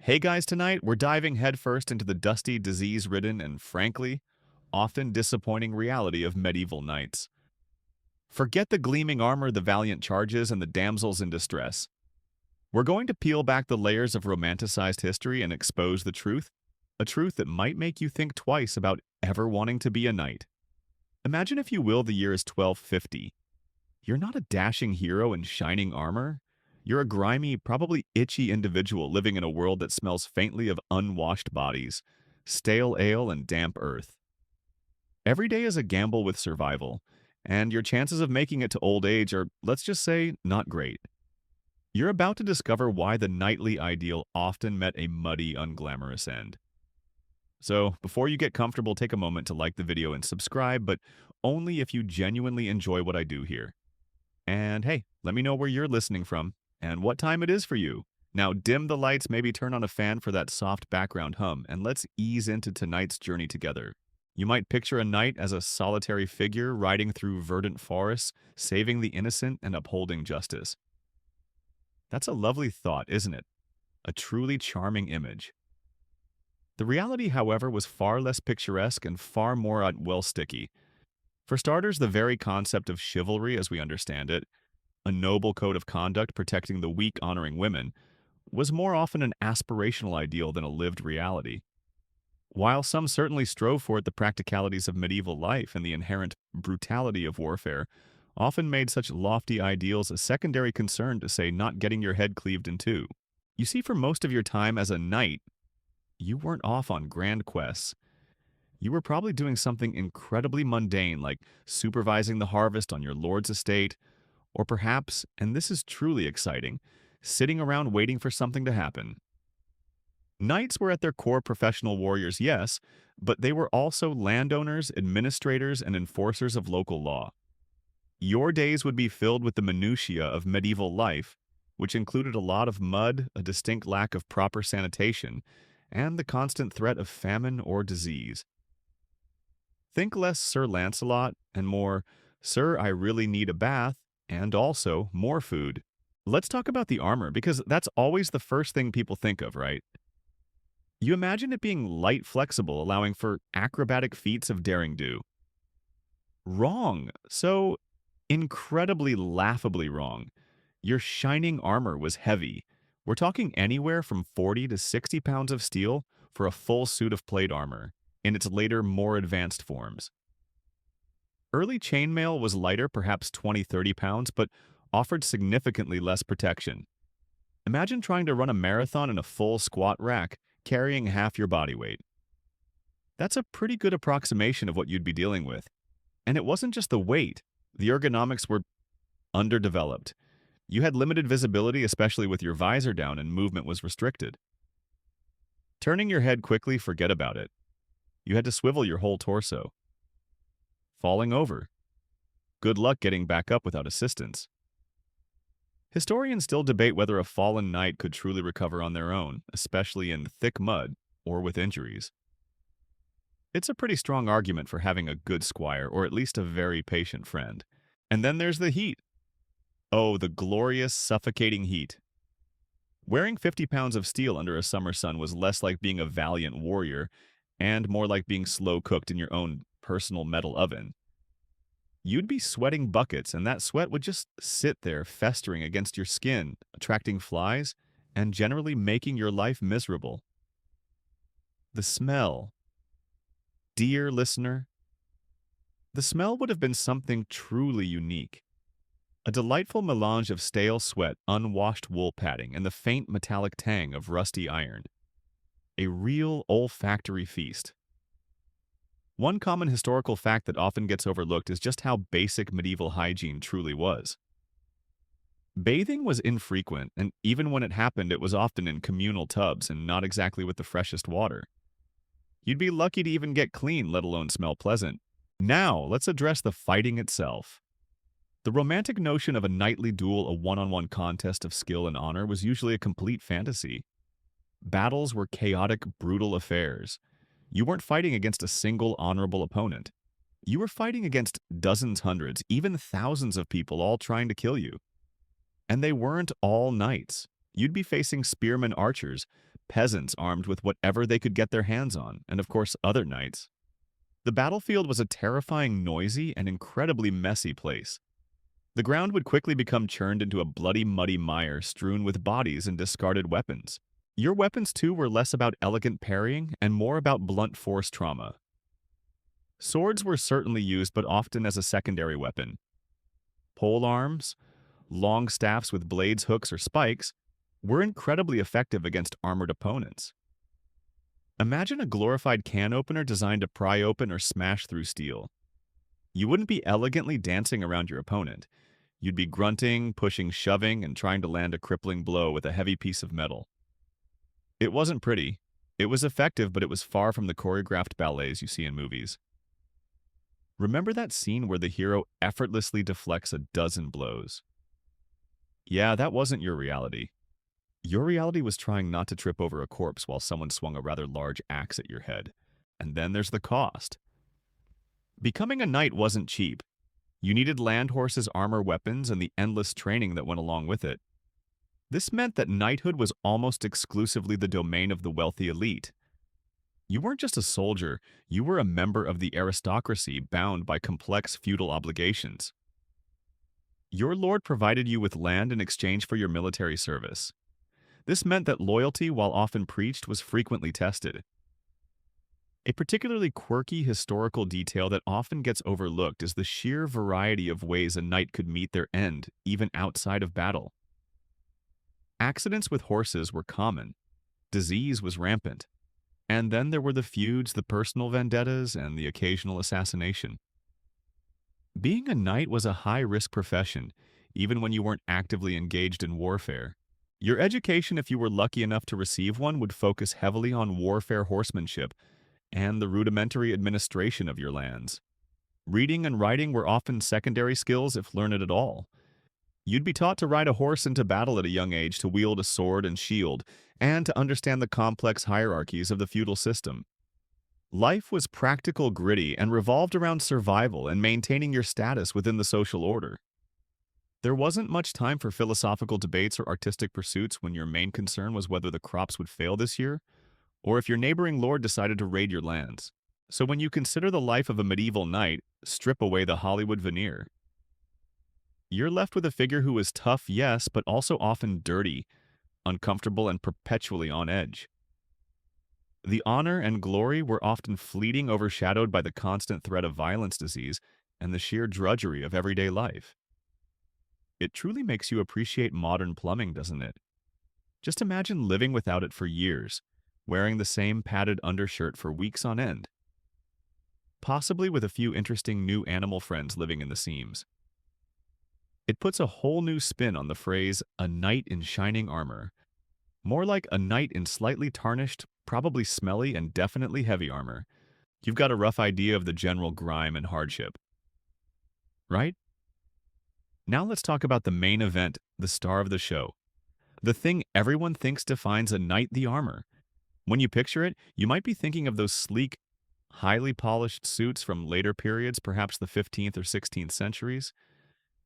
Hey guys, tonight we're diving headfirst into the dusty, disease-ridden, and frankly, often disappointing reality of medieval knights. Forget the gleaming armor, the valiant charges, and the damsels in distress. We're going to peel back the layers of romanticized history and expose the truth, a truth that might make you think twice about ever wanting to be a knight. Imagine, if you will, the year is 1250. You're not a dashing hero in shining armor. You're a grimy, probably itchy individual living in a world that smells faintly of unwashed bodies, stale ale, and damp earth. Every day is a gamble with survival, and your chances of making it to old age are, let's just say, not great. You're about to discover why the knightly ideal often met a muddy, unglamorous end. So, before you get comfortable, take a moment to like the video and subscribe, but only if you genuinely enjoy what I do here. And hey, let me know where you're listening from and what time it is for you. Now dim the lights, maybe turn on a fan for that soft background hum, and let's ease into tonight's journey together. You might picture a knight as a solitary figure riding through verdant forests, saving the innocent and upholding justice. That's a lovely thought, isn't it? A truly charming image. The reality, however, was far less picturesque and far more, well, sticky. For starters, the very concept of chivalry as we understand it, a noble code of conduct protecting the weak, honoring women, was more often an aspirational ideal than a lived reality. While some certainly strove for it, the practicalities of medieval life and the inherent brutality of warfare often made such lofty ideals a secondary concern, to say not getting your head cleaved in two. You see, for most of your time as a knight, you weren't off on grand quests. You were probably doing something incredibly mundane, like supervising the harvest on your lord's estate, or perhaps, and this is truly exciting, sitting around waiting for something to happen. Knights were at their core professional warriors, yes, but they were also landowners, administrators, and enforcers of local law. Your days would be filled with the minutiae of medieval life, which included a lot of mud, a distinct lack of proper sanitation, and the constant threat of famine or disease. Think less Sir Lancelot and more, Sir, I really need a bath, and also more food. Let's talk about the armor, because that's always the first thing people think of, right? You imagine it being light flexible, allowing for acrobatic feats of daring do. Wrong. So incredibly, laughably wrong. Your shining armor was heavy. We're talking anywhere from 40 to 60 pounds of steel for a full suit of plate armor, in its later, more advanced forms. Early chainmail was lighter, perhaps 20-30 pounds, but offered significantly less protection. Imagine trying to run a marathon in a full squat rack, carrying half your body weight. That's a pretty good approximation of what you'd be dealing with. And it wasn't just the weight. The ergonomics were underdeveloped. You had limited visibility, especially with your visor down, and movement was restricted. Turning your head quickly, forget about it. You had to swivel your whole torso. Falling over. Good luck getting back up without assistance. Historians still debate whether a fallen knight could truly recover on their own, especially in thick mud or with injuries. It's a pretty strong argument for having a good squire, or at least a very patient friend. And then there's the heat. Oh, the glorious, suffocating heat. Wearing 50 pounds of steel under a summer sun was less like being a valiant warrior and more like being slow cooked in your own personal metal oven. You'd be sweating buckets, and that sweat would just sit there festering against your skin, attracting flies, and generally making your life miserable. The smell. Dear listener, the smell would have been something truly unique. A delightful melange of stale sweat, unwashed wool padding, and the faint metallic tang of rusty iron. A real olfactory feast. One common historical fact that often gets overlooked is just how basic medieval hygiene truly was. Bathing was infrequent, and even when it happened, it was often in communal tubs and not exactly with the freshest water. You'd be lucky to even get clean, let alone smell pleasant. Now, let's address the fighting itself. The romantic notion of a knightly duel, a one-on-one contest of skill and honor, was usually a complete fantasy. Battles were chaotic, brutal affairs. You weren't fighting against a single honorable opponent. You were fighting against dozens, hundreds, even thousands of people all trying to kill you. And they weren't all knights. You'd be facing spearmen archers, peasants armed with whatever they could get their hands on, and of course other knights. The battlefield was a terrifying, noisy, and incredibly messy place. The ground would quickly become churned into a bloody, muddy mire strewn with bodies and discarded weapons. Your weapons, too, were less about elegant parrying and more about blunt force trauma. Swords were certainly used, but often as a secondary weapon. Pole arms, long staffs with blades, hooks, or spikes, were incredibly effective against armored opponents. Imagine a glorified can opener designed to pry open or smash through steel. You wouldn't be elegantly dancing around your opponent. You'd be grunting, pushing, shoving, and trying to land a crippling blow with a heavy piece of metal. It wasn't pretty. It was effective, but it was far from the choreographed ballets you see in movies. Remember that scene where the hero effortlessly deflects a dozen blows? Yeah, that wasn't your reality. Your reality was trying not to trip over a corpse while someone swung a rather large axe at your head. And then there's the cost. Becoming a knight wasn't cheap. You needed land horses, armor, weapons, and the endless training that went along with it. This meant that knighthood was almost exclusively the domain of the wealthy elite. You weren't just a soldier, you were a member of the aristocracy bound by complex feudal obligations. Your lord provided you with land in exchange for your military service. This meant that loyalty, while often preached, was frequently tested. A particularly quirky historical detail that often gets overlooked is the sheer variety of ways a knight could meet their end, even outside of battle. Accidents with horses were common. Disease was rampant. And then there were the feuds, the personal vendettas, and the occasional assassination. Being a knight was a high-risk profession, even when you weren't actively engaged in warfare. Your education, if you were lucky enough to receive one, would focus heavily on warfare horsemanship and the rudimentary administration of your lands. Reading and writing were often secondary skills, if learned at all. You'd be taught to ride a horse into battle at a young age, to wield a sword and shield, and to understand the complex hierarchies of the feudal system. Life was practical, gritty, and revolved around survival and maintaining your status within the social order. There wasn't much time for philosophical debates or artistic pursuits when your main concern was whether the crops would fail this year, or if your neighboring lord decided to raid your lands. So when you consider the life of a medieval knight, strip away the Hollywood veneer. You're left with a figure who was tough, yes, but also often dirty, uncomfortable, and perpetually on edge. The honor and glory were often fleeting, overshadowed by the constant threat of violence, disease, and the sheer drudgery of everyday life. It truly makes you appreciate modern plumbing, doesn't it? Just imagine living without it for years, wearing the same padded undershirt for weeks on end. Possibly with a few interesting new animal friends living in the seams. It puts a whole new spin on the phrase, a knight in shining armor. More like a knight in slightly tarnished, probably smelly, and definitely heavy armor. You've got a rough idea of the general grime and hardship. Right? Now let's talk about the main event, the star of the show. The thing everyone thinks defines a knight, the armor. When you picture it, you might be thinking of those sleek, highly polished suits from later periods, perhaps the 15th or 16th centuries.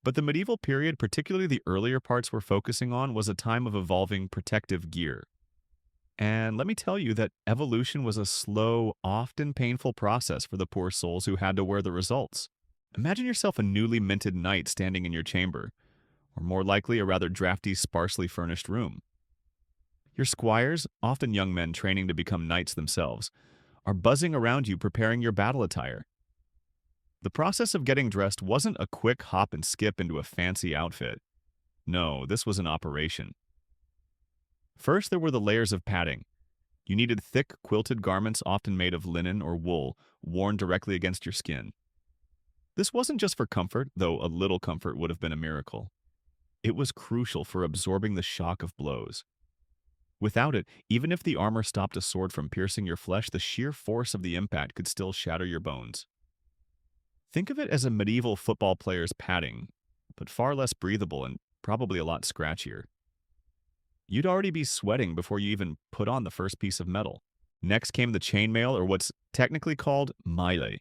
But the medieval period, particularly the earlier parts we're focusing on, was a time of evolving protective gear. And let me tell you that evolution was a slow, often painful process for the poor souls who had to wear the results. Imagine yourself a newly minted knight standing in your chamber, or more likely a rather drafty, sparsely furnished room. Your squires, often young men training to become knights themselves, are buzzing around you preparing your battle attire. The process of getting dressed wasn't a quick hop and skip into a fancy outfit. No, this was an operation. First, there were the layers of padding. You needed thick, quilted garments often made of linen or wool, worn directly against your skin. This wasn't just for comfort, though a little comfort would have been a miracle. It was crucial for absorbing the shock of blows. Without it, even if the armor stopped a sword from piercing your flesh, the sheer force of the impact could still shatter your bones. Think of it as a medieval football player's padding, but far less breathable and probably a lot scratchier. You'd already be sweating before you even put on the first piece of metal. Next came the chainmail, or what's technically called maille.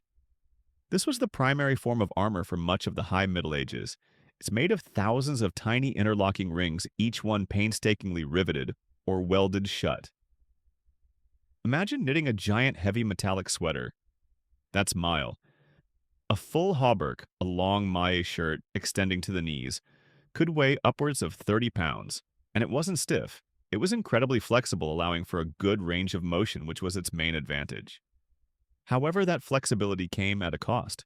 This was the primary form of armor for much of the High Middle Ages. It's made of thousands of tiny interlocking rings, each one painstakingly riveted or welded shut. Imagine knitting a giant heavy metallic sweater. That's mile. A full hauberk, a long maille shirt extending to the knees, could weigh upwards of 30 pounds, and it wasn't stiff. It was incredibly flexible, allowing for a good range of motion, which was its main advantage. However, that flexibility came at a cost.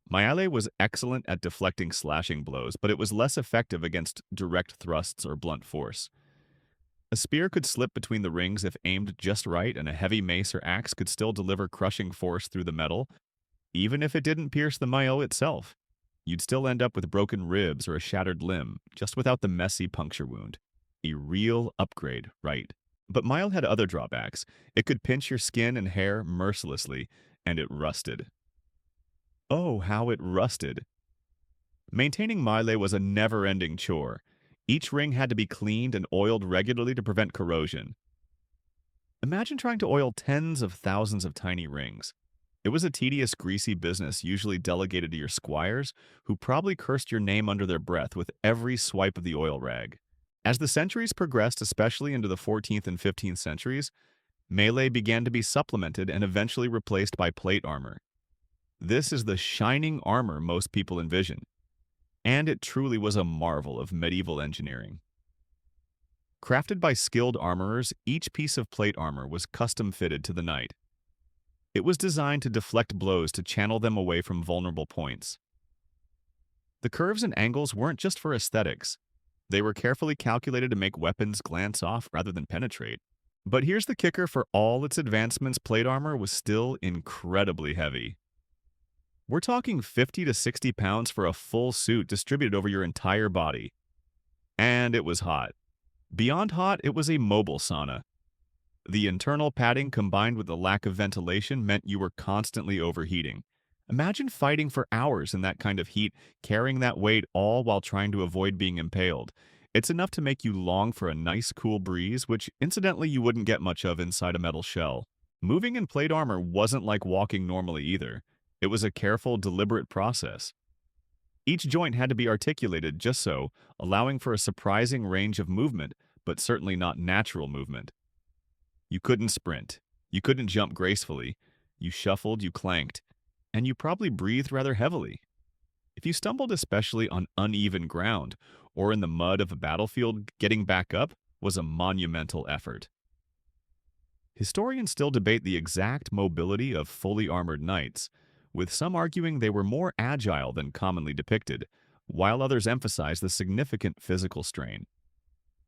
Maille was excellent at deflecting slashing blows, but it was less effective against direct thrusts or blunt force. A spear could slip between the rings if aimed just right, and a heavy mace or axe could still deliver crushing force through the metal, even if it didn't pierce the maille itself. You'd still end up with broken ribs or a shattered limb, just without the messy puncture wound. A real upgrade, right? But maille had other drawbacks. It could pinch your skin and hair mercilessly, and it rusted. Oh, how it rusted. Maintaining maille was a never-ending chore. Each ring had to be cleaned and oiled regularly to prevent corrosion. Imagine trying to oil tens of thousands of tiny rings. It was a tedious, greasy business usually delegated to your squires, who probably cursed your name under their breath with every swipe of the oil rag. As the centuries progressed, especially into the 14th and 15th centuries, maille began to be supplemented and eventually replaced by plate armor. This is the shining armor most people envision, and it truly was a marvel of medieval engineering. Crafted by skilled armorers, each piece of plate armor was custom-fitted to the knight. It was designed to deflect blows to channel them away from vulnerable points. The curves and angles weren't just for aesthetics. They were carefully calculated to make weapons glance off rather than penetrate. But here's the kicker: for all its advancements, plate armor was still incredibly heavy. We're talking 50 to 60 pounds for a full suit distributed over your entire body. And it was hot. Beyond hot, it was a mobile sauna. The internal padding combined with the lack of ventilation meant you were constantly overheating. Imagine fighting for hours in that kind of heat, carrying that weight all while trying to avoid being impaled. It's enough to make you long for a nice cool breeze, which incidentally you wouldn't get much of inside a metal shell. Moving in plate armor wasn't like walking normally either. It was a careful, deliberate process. Each joint had to be articulated just so, allowing for a surprising range of movement, but certainly not natural movement. You couldn't sprint. You couldn't jump gracefully. You shuffled, you clanked, and you probably breathed rather heavily. If you stumbled especially on uneven ground or in the mud of a battlefield, getting back up was a monumental effort. Historians still debate the exact mobility of fully armored knights, with some arguing they were more agile than commonly depicted, while others emphasize the significant physical strain.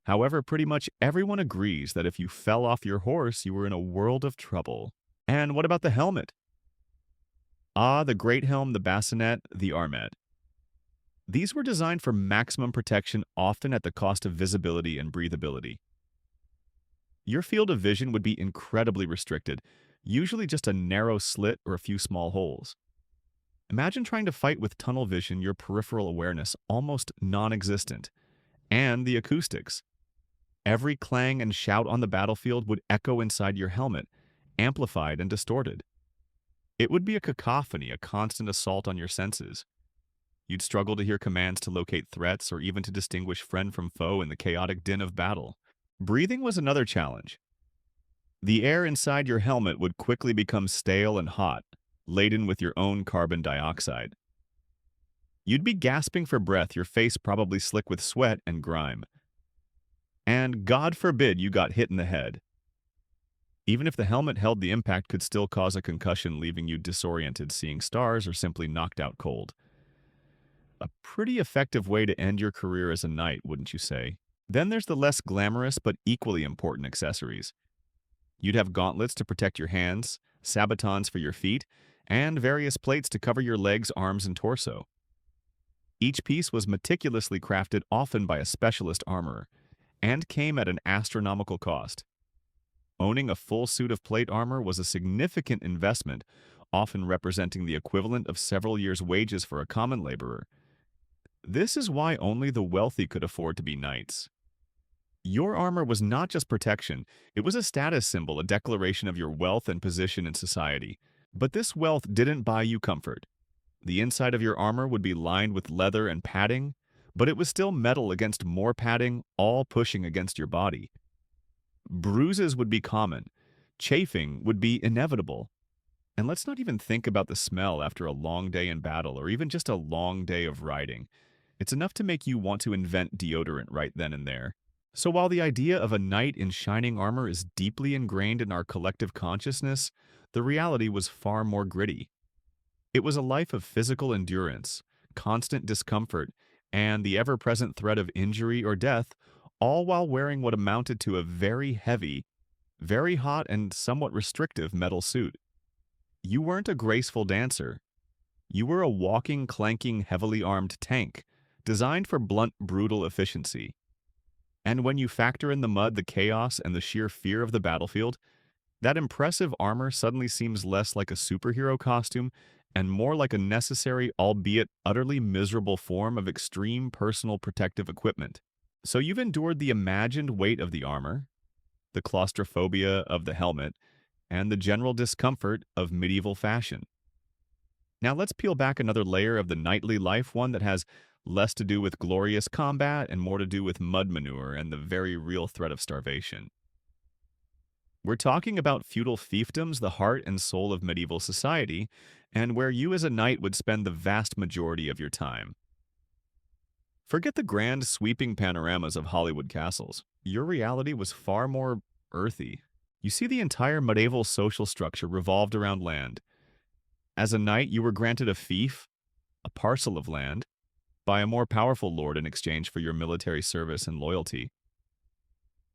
However, pretty much everyone agrees that if you fell off your horse, you were in a world of trouble. And what about the helmet? Ah, the great helm, the bassinet, the armet. These were designed for maximum protection, often at the cost of visibility and breathability. Your field of vision would be incredibly restricted, usually just a narrow slit or a few small holes. Imagine trying to fight with tunnel vision, your peripheral awareness almost non-existent. And the acoustics. Every clang and shout on the battlefield would echo inside your helmet, amplified and distorted. It would be a cacophony, a constant assault on your senses. You'd struggle to hear commands to locate threats or even to distinguish friend from foe in the chaotic din of battle. Breathing was another challenge. The air inside your helmet would quickly become stale and hot, laden with your own carbon dioxide. You'd be gasping for breath, your face probably slick with sweat and grime. And God forbid you got hit in the head. Even if the helmet held, the impact could still cause a concussion, leaving you disoriented, seeing stars, or simply knocked out cold. A pretty effective way to end your career as a knight, wouldn't you say? Then there's the less glamorous but equally important accessories. You'd have gauntlets to protect your hands, sabatons for your feet, and various plates to cover your legs, arms, and torso. Each piece was meticulously crafted, often by a specialist armorer, and came at an astronomical cost. Owning a full suit of plate armor was a significant investment, often representing the equivalent of several years' wages for a common laborer. This is why only the wealthy could afford to be knights. Your armor was not just protection, it was a status symbol, a declaration of your wealth and position in society. But this wealth didn't buy you comfort. The inside of your armor would be lined with leather and padding, but it was still metal against more padding, all pushing against your body. Bruises would be common. Chafing would be inevitable. And let's not even think about the smell after a long day in battle or even just a long day of riding. It's enough to make you want to invent deodorant right then and there. So while the idea of a knight in shining armor is deeply ingrained in our collective consciousness, the reality was far more gritty. It was a life of physical endurance, constant discomfort, and the ever-present threat of injury or death, all while wearing what amounted to a very heavy, very hot, and somewhat restrictive metal suit. You weren't a graceful dancer. You were a walking, clanking, heavily armed tank, designed for blunt, brutal efficiency. And when you factor in the mud, the chaos, and the sheer fear of the battlefield, that impressive armor suddenly seems less like a superhero costume and more like a necessary, albeit utterly miserable form of extreme personal protective equipment. So you've endured the imagined weight of the armor, the claustrophobia of the helmet, and the general discomfort of medieval fashion. Now let's peel back another layer of the knightly life, one that has less to do with glorious combat and more to do with mud manure and the very real threat of starvation. We're talking about feudal fiefdoms, the heart and soul of medieval society, and where you as a knight would spend the vast majority of your time. Forget the grand sweeping panoramas of Hollywood castles. Your reality was far more earthy. You see, the entire medieval social structure revolved around land. As a knight, you were granted a fief, a parcel of land, by a more powerful lord in exchange for your military service and loyalty.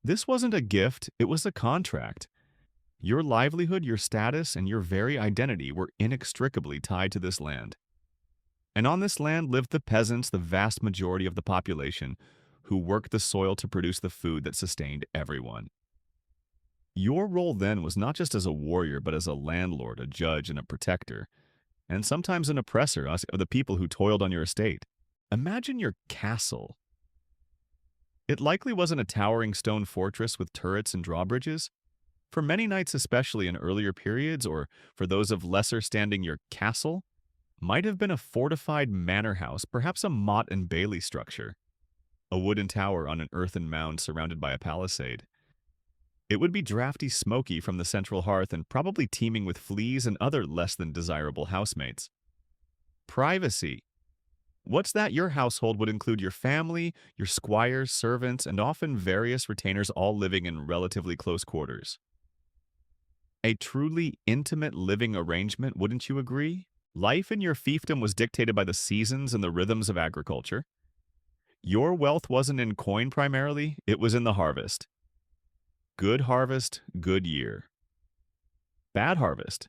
This wasn't a gift, it was a contract. Your livelihood, your status, and your very identity were inextricably tied to this land. And on this land lived the peasants, the vast majority of the population, who worked the soil to produce the food that sustained everyone. Your role then was not just as a warrior, but as a landlord, a judge, and a protector, and sometimes an oppressor of the people who toiled on your estate. Imagine your castle. It likely wasn't a towering stone fortress with turrets and drawbridges. For many knights, especially in earlier periods, or for those of lesser standing, your castle might have been a fortified manor house, perhaps a motte and bailey structure, a wooden tower on an earthen mound surrounded by a palisade. It would be drafty, smoky from the central hearth and probably teeming with fleas and other less than desirable housemates. Privacy. What's that? Your household would include your family, your squires, servants, and often various retainers all living in relatively close quarters. A truly intimate living arrangement, wouldn't you agree? Life in your fiefdom was dictated by the seasons and the rhythms of agriculture. Your wealth wasn't in coin primarily, it was in the harvest. Good harvest, good year. Bad harvest.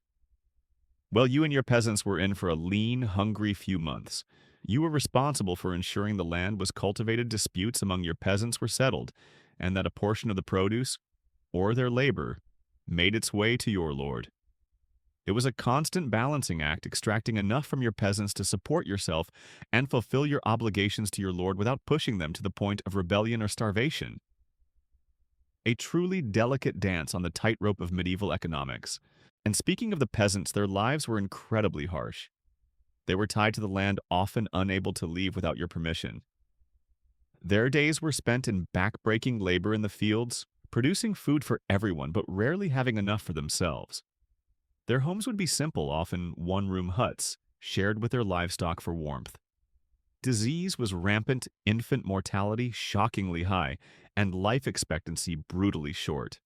Well, you and your peasants were in for a lean, hungry few months. You were responsible for ensuring the land was cultivated, disputes among your peasants were settled, and that a portion of the produce, or their labor, made its way to your lord. It was a constant balancing act, extracting enough from your peasants to support yourself and fulfill your obligations to your lord without pushing them to the point of rebellion or starvation. A truly delicate dance on the tightrope of medieval economics. And speaking of the peasants, their lives were incredibly harsh. They were tied to the land, often unable to leave without your permission. Their days were spent in back-breaking labor in the fields, producing food for everyone, but rarely having enough for themselves. Their homes would be simple, often one-room huts, shared with their livestock for warmth. Disease was rampant, infant mortality shockingly high, and life expectancy brutally short.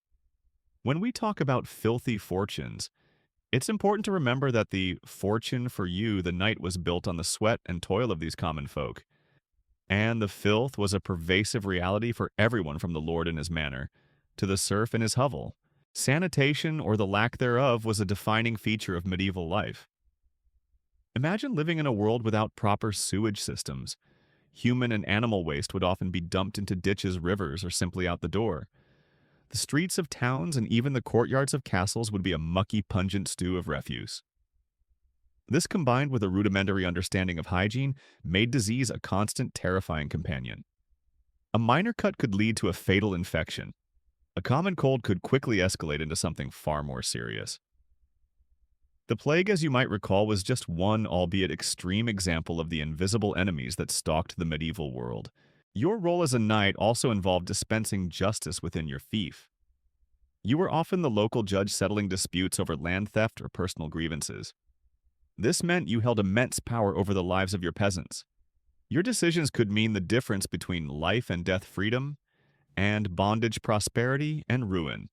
When we talk about filthy fortunes, it's important to remember that the fortune for you, the knight, was built on the sweat and toil of these common folk. And the filth was a pervasive reality for everyone from the lord in his manor to the serf in his hovel. Sanitation, or the lack thereof, was a defining feature of medieval life. Imagine living in a world without proper sewage systems. Human and animal waste would often be dumped into ditches, rivers, or simply out the door. The streets of towns and even the courtyards of castles would be a mucky, pungent stew of refuse. This, combined with a rudimentary understanding of hygiene, made disease a constant, terrifying companion. A minor cut could lead to a fatal infection. A common cold could quickly escalate into something far more serious. The plague, as you might recall, was just one, albeit extreme, example of the invisible enemies that stalked the medieval world. Your role as a knight also involved dispensing justice within your fief. You were often the local judge settling disputes over land theft or personal grievances. This meant you held immense power over the lives of your peasants. Your decisions could mean the difference between life and death freedom and bondage prosperity and ruin.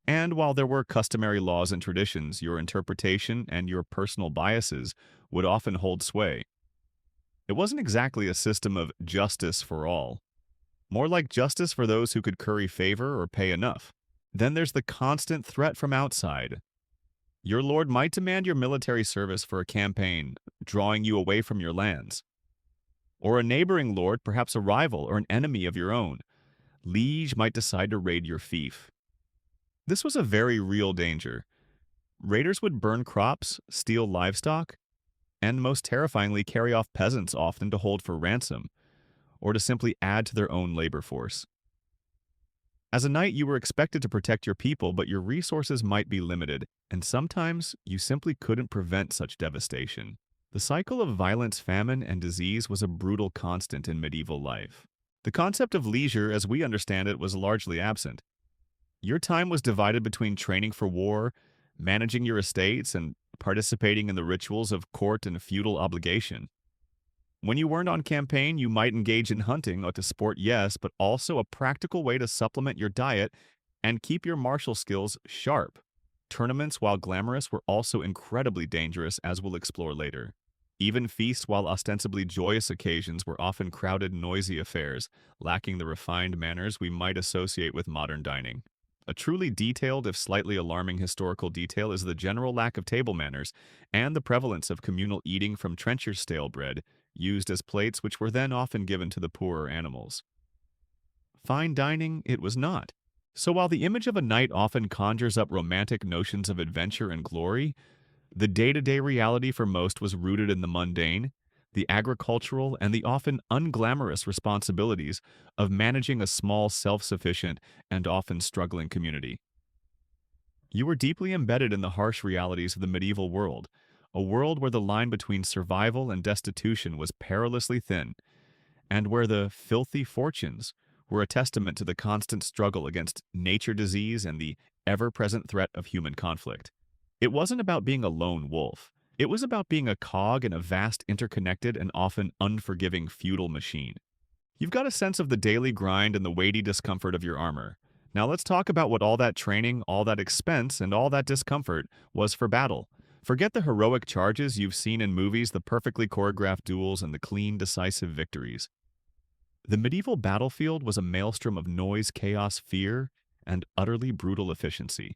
And while there were customary laws and traditions, your interpretation and your personal biases would often hold sway. It wasn't exactly a system of justice for all, more like justice for those who could curry favor or pay enough. Then there's the constant threat from outside. Your lord might demand your military service for a campaign, drawing you away from your lands. Or a neighboring lord, perhaps a rival or an enemy of your own, liege might decide to raid your fief. This was a very real danger. Raiders would burn crops, steal livestock, and most terrifyingly carry off peasants often to hold for ransom, or to simply add to their own labor force. As a knight, you were expected to protect your people, but your resources might be limited, and sometimes you simply couldn't prevent such devastation. The cycle of violence, famine, and disease was a brutal constant in medieval life. The concept of leisure, as we understand it, was largely absent. Your time was divided between training for war, managing your estates, and participating in the rituals of court and feudal obligation. When you weren't on campaign, you might engage in hunting or to sport, yes, but also a practical way to supplement your diet and keep your martial skills sharp. Tournaments, while glamorous, were also incredibly dangerous, as we'll explore later. Even feasts, while ostensibly joyous occasions, were often crowded, noisy affairs, lacking the refined manners we might associate with modern dining. A truly detailed, if slightly alarming historical detail is the general lack of table manners and the prevalence of communal eating from trenchers' stale bread, used as plates which were then often given to the poorer animals. Fine dining it was not. So while the image of a knight often conjures up romantic notions of adventure and glory, the day-to-day reality for most was rooted in the mundane, the agricultural, and the often unglamorous responsibilities of managing a small, self-sufficient, and often struggling community. You were deeply embedded in the harsh realities of the medieval world, a world where the line between survival and destitution was perilously thin, and where the filthy fortunes were a testament to the constant struggle against nature disease and the ever-present threat of human conflict. It wasn't about being a lone wolf. It was about being a cog in a vast, interconnected, and often unforgiving feudal machine. You've got a sense of the daily grind and the weighty discomfort of your armor. Now let's talk about what all that training, all that expense, and all that discomfort was for battle. Forget the heroic charges you've seen in movies, the perfectly choreographed duels, and the clean, decisive victories. The medieval battlefield was a maelstrom of noise, chaos, fear, and utterly brutal efficiency.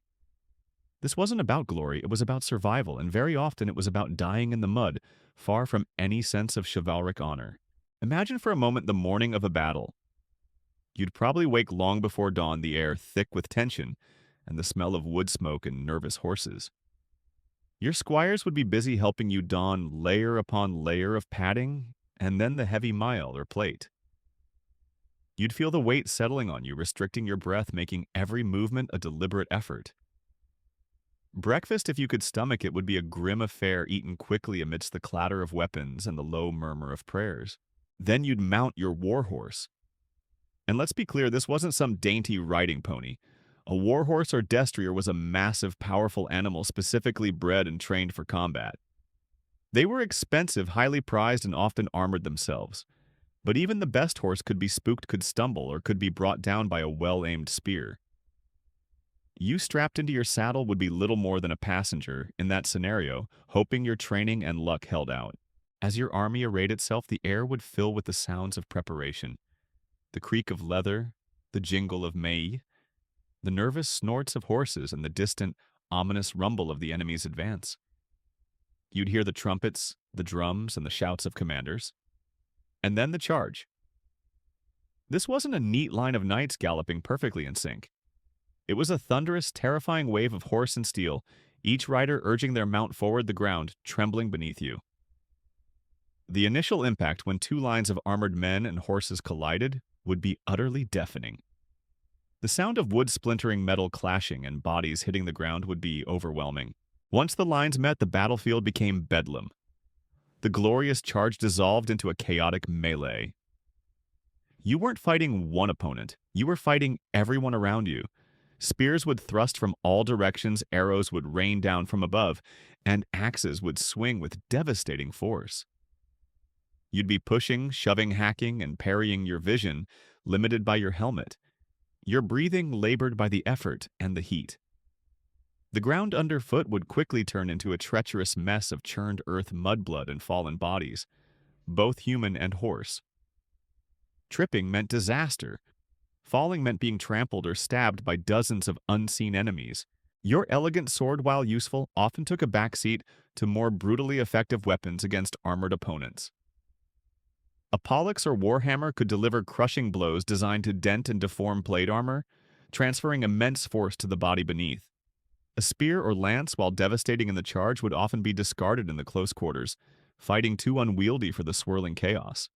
This wasn't about glory, it was about survival, and very often it was about dying in the mud, far from any sense of chivalric honor. Imagine for a moment the morning of a battle. You'd probably wake long before dawn, the air thick with tension, and the smell of wood smoke and nervous horses. Your squires would be busy helping you don layer upon layer of padding, and then the heavy mail or plate. You'd feel the weight settling on you, restricting your breath, making every movement a deliberate effort. Breakfast, if you could stomach it, would be a grim affair eaten quickly amidst the clatter of weapons and the low murmur of prayers. Then you'd mount your war horse. And let's be clear, this wasn't some dainty riding pony. A war horse or destrier was a massive, powerful animal specifically bred and trained for combat. They were expensive, highly prized, and often armored themselves. But even the best horse could be spooked, could stumble, or could be brought down by a well-aimed spear. You strapped into your saddle would be little more than a passenger, in that scenario, hoping your training and luck held out. As your army arrayed itself, the air would fill with the sounds of preparation. The creak of leather, the jingle of mail, the nervous snorts of horses, and the distant, ominous rumble of the enemy's advance. You'd hear the trumpets, the drums, and the shouts of commanders. And then the charge. This wasn't a neat line of knights galloping perfectly in sync. It was a thunderous, terrifying wave of horse and steel, each rider urging their mount forward, the ground trembling beneath you. The initial impact when two lines of armored men and horses collided would be utterly deafening. The sound of wood splintering, metal clashing, and bodies hitting the ground would be overwhelming. Once the lines met, the battlefield became bedlam. The glorious charge dissolved into a chaotic melee. You weren't fighting one opponent. You were fighting everyone around you. Spears would thrust from all directions, arrows would rain down from above, and axes would swing with devastating force. You'd be pushing, shoving, hacking, and parrying your vision, limited by your helmet. Your breathing labored by the effort and the heat. The ground underfoot would quickly turn into a treacherous mess of churned earth, mudblood, and fallen bodies, both human and horse. Tripping meant disaster. Falling meant being trampled or stabbed by dozens of unseen enemies. Your elegant sword, while useful, often took a backseat to more brutally effective weapons against armored opponents. A poleaxe or warhammer could deliver crushing blows designed to dent and deform plate armor, transferring immense force to the body beneath. A spear or lance, while devastating in the charge, would often be discarded in the close quarters, fighting too unwieldy for the swirling chaos.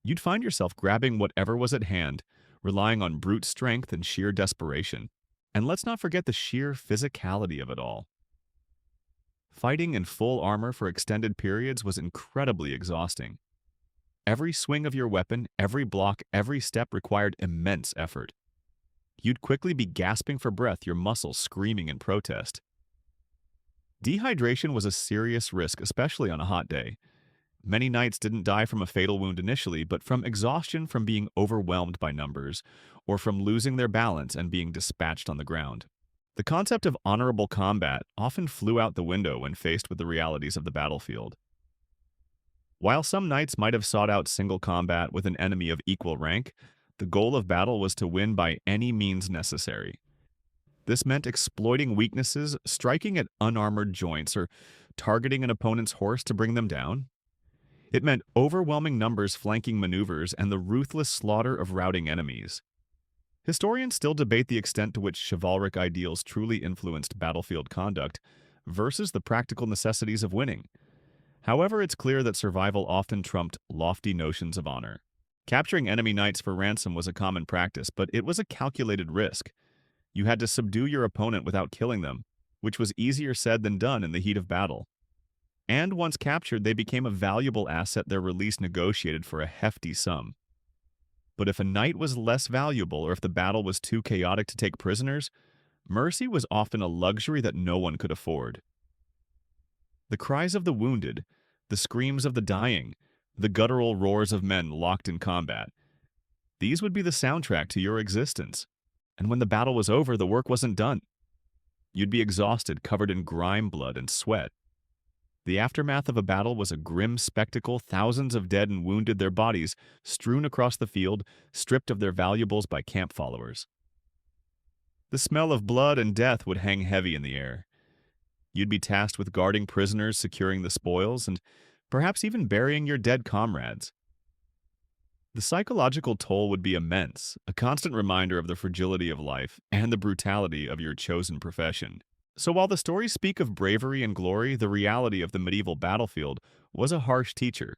You'd find yourself grabbing whatever was at hand, relying on brute strength and sheer desperation. And let's not forget the sheer physicality of it all. Fighting in full armor for extended periods was incredibly exhausting. Every swing of your weapon, every block, every step required immense effort. You'd quickly be gasping for breath, your muscles screaming in protest. Dehydration was a serious risk, especially on a hot day. Many knights didn't die from a fatal wound initially, but from exhaustion from being overwhelmed by numbers, or from losing their balance and being dispatched on the ground. The concept of honorable combat often flew out the window when faced with the realities of the battlefield. While some knights might have sought out single combat with an enemy of equal rank, the goal of battle was to win by any means necessary. This meant exploiting weaknesses, striking at unarmored joints, or targeting an opponent's horse to bring them down. It meant overwhelming numbers, flanking maneuvers, and the ruthless slaughter of routing enemies. Historians still debate the extent to which chivalric ideals truly influenced battlefield conduct versus the practical necessities of winning. However, it's clear that survival often trumped lofty notions of honor. Capturing enemy knights for ransom was a common practice, but it was a calculated risk. You had to subdue your opponent without killing them, which was easier said than done in the heat of battle. And once captured, they became a valuable asset, their release negotiated for a hefty sum. But if a knight was less valuable, or if the battle was too chaotic to take prisoners, mercy was often a luxury that no one could afford. The cries of the wounded, the screams of the dying, the guttural roars of men locked in combat, these would be the soundtrack to your existence. And when the battle was over, the work wasn't done. You'd be exhausted, covered in grime, blood, and sweat. The aftermath of a battle was a grim spectacle, thousands of dead and wounded, their bodies strewn across the field, stripped of their valuables by camp followers. The smell of blood and death would hang heavy in the air. You'd be tasked with guarding prisoners, securing the spoils, and perhaps even burying your dead comrades. The psychological toll would be immense, a constant reminder of the fragility of life and the brutality of your chosen profession. So while the stories speak of bravery and glory, the reality of the medieval battlefield was a harsh teacher.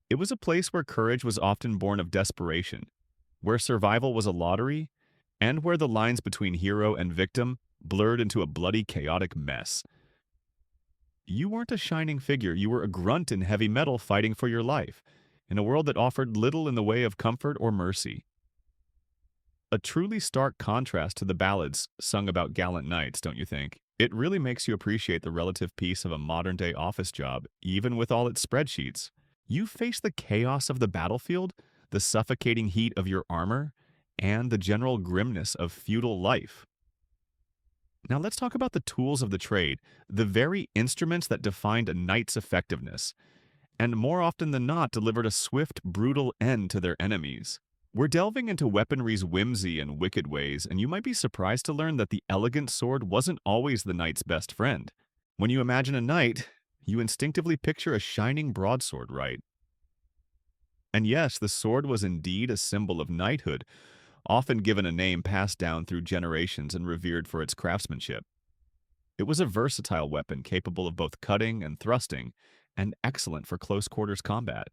It was a place where courage was often born of desperation, where survival was a lottery, and where the lines between hero and victim blurred into a bloody, chaotic mess. You weren't a shining figure, you were a grunt in heavy metal fighting for your life, in a world that offered little in the way of comfort or mercy. A truly stark contrast to the ballads sung about gallant knights, don't you think? It really makes you appreciate the relative peace of a modern-day office job, even with all its spreadsheets. You face the chaos of the battlefield, the suffocating heat of your armor, and the general grimness of feudal life. Now let's talk about the tools of the trade, the very instruments that defined a knight's effectiveness, and more often than not delivered a swift, brutal end to their enemies. We're delving into weaponry's whimsy and wicked ways, and you might be surprised to learn that the elegant sword wasn't always the knight's best friend. When you imagine a knight, you instinctively picture a shining broadsword, right? And yes, the sword was indeed a symbol of knighthood, often given a name passed down through generations and revered for its craftsmanship. It was a versatile weapon capable of both cutting and thrusting, and excellent for close quarters combat.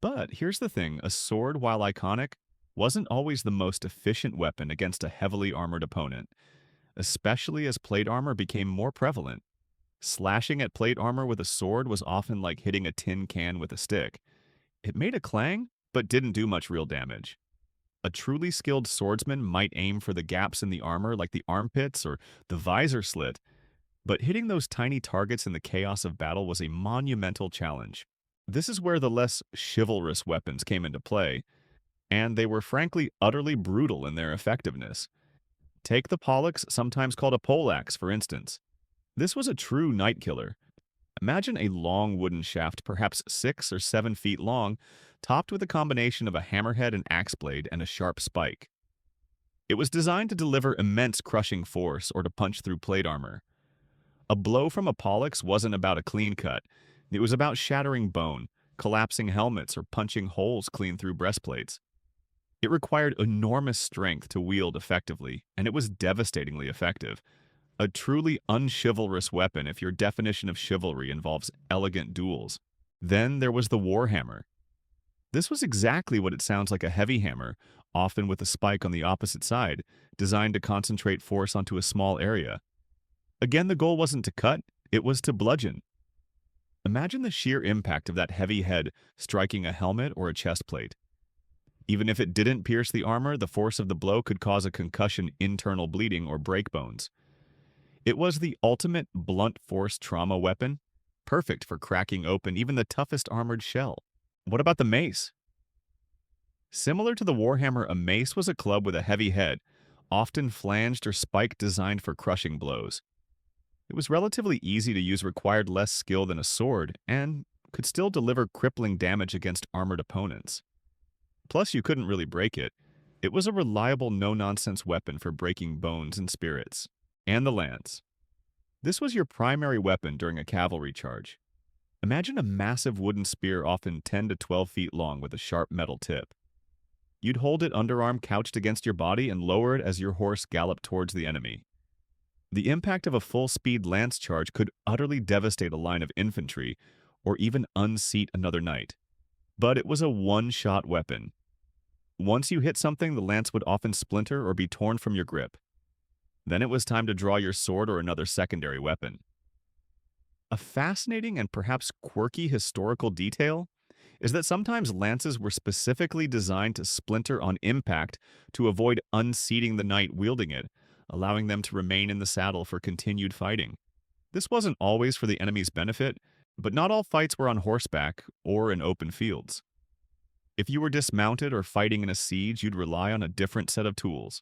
But here's the thing, a sword, while iconic, wasn't always the most efficient weapon against a heavily armored opponent, especially as plate armor became more prevalent. Slashing at plate armor with a sword was often like hitting a tin can with a stick. It made a clang, but didn't do much real damage. A truly skilled swordsman might aim for the gaps in the armor like the armpits or the visor slit, but hitting those tiny targets in the chaos of battle was a monumental challenge. This is where the less chivalrous weapons came into play, and they were frankly utterly brutal in their effectiveness. Take the poleaxe, sometimes called a poleaxe, for instance. This was a true night killer. Imagine a long wooden shaft, perhaps 6 or 7 feet long, topped with a combination of a hammerhead, an axe blade, and a sharp spike. It was designed to deliver immense crushing force or to punch through plate armor. A blow from a poleaxe wasn't about a clean cut. It was about shattering bone, collapsing helmets, or punching holes clean through breastplates. It required enormous strength to wield effectively, and it was devastatingly effective. A truly unchivalrous weapon if your definition of chivalry involves elegant duels. Then there was the warhammer. This was exactly what it sounds like: a heavy hammer, often with a spike on the opposite side, designed to concentrate force onto a small area. Again, the goal wasn't to cut, it was to bludgeon. Imagine the sheer impact of that heavy head striking a helmet or a chest plate. Even if it didn't pierce the armor, the force of the blow could cause a concussion, internal bleeding, or break bones. It was the ultimate blunt force trauma weapon, perfect for cracking open even the toughest armored shell. What about the mace? Similar to the warhammer, a mace was a club with a heavy head, often flanged or spiked, designed for crushing blows. It was relatively easy to use, required less skill than a sword, and could still deliver crippling damage against armored opponents. Plus, you couldn't really break it. It was a reliable, no-nonsense weapon for breaking bones and spirits. And the lance. This was your primary weapon during a cavalry charge. Imagine a massive wooden spear, often 10 to 12 feet long, with a sharp metal tip. You'd hold it underarm couched against your body and lower it as your horse galloped towards the enemy. The impact of a full-speed lance charge could utterly devastate a line of infantry, or even unseat another knight. But it was a one-shot weapon. Once you hit something, the lance would often splinter or be torn from your grip. Then it was time to draw your sword or another secondary weapon. A fascinating and perhaps quirky historical detail is that sometimes lances were specifically designed to splinter on impact to avoid unseating the knight wielding it, allowing them to remain in the saddle for continued fighting. This wasn't always for the enemy's benefit, but not all fights were on horseback or in open fields. If you were dismounted or fighting in a siege, you'd rely on a different set of tools.